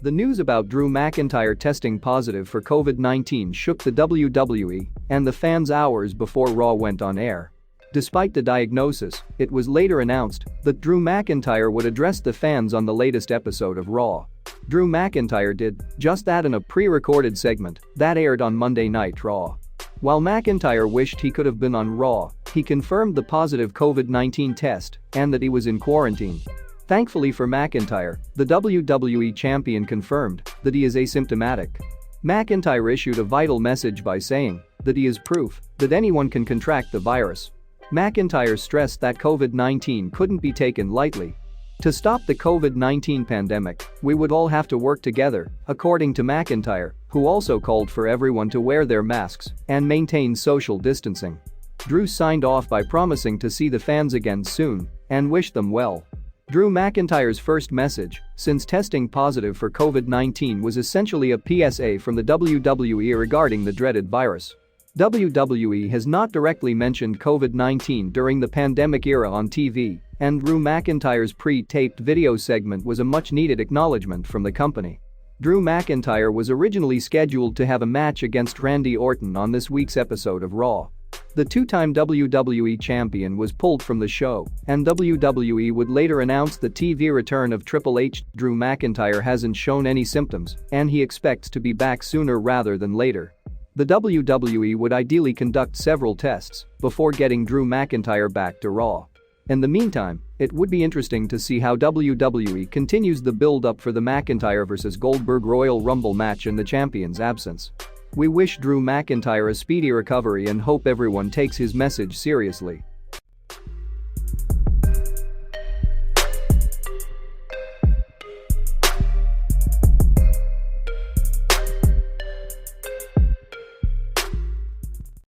The news about Drew McIntyre testing positive for COVID-19 shook the WWE and the fans hours before Raw went on air. Despite the diagnosis, it was later announced that Drew McIntyre would address the fans on the latest episode of Raw. Drew McIntyre did just that in a pre-recorded segment that aired on Monday Night Raw. While McIntyre wished he could have been on Raw, he confirmed the positive COVID-19 test and that he was in quarantine. Thankfully for McIntyre, the WWE champion confirmed that he is asymptomatic. McIntyre issued a vital message by saying that he is proof that anyone can contract the virus. McIntyre stressed that COVID-19 couldn't be taken lightly. To stop the COVID-19 pandemic, we would all have to work together, according to McIntyre, who also called for everyone to wear their masks and maintain social distancing. Drew signed off by promising to see the fans again soon and wish them well. Drew McIntyre's first message since testing positive for COVID-19 was essentially a PSA from the WWE regarding the dreaded virus. WWE has not directly mentioned COVID-19 during the pandemic era on TV, and Drew McIntyre's pre-taped video segment was a much-needed acknowledgement from the company. Drew McIntyre was originally scheduled to have a match against Randy Orton on this week's episode of Raw. The two-time WWE champion was pulled from the show, and WWE would later announce the TV return of Triple H. Drew McIntyre hasn't shown any symptoms, and he expects to be back sooner rather than later. The WWE would ideally conduct several tests before getting Drew McIntyre back to Raw. In the meantime, it would be interesting to see how WWE continues the build-up for the McIntyre vs. Goldberg Royal Rumble match in the champion's absence. We wish Drew McIntyre a speedy recovery and hope everyone takes his message seriously.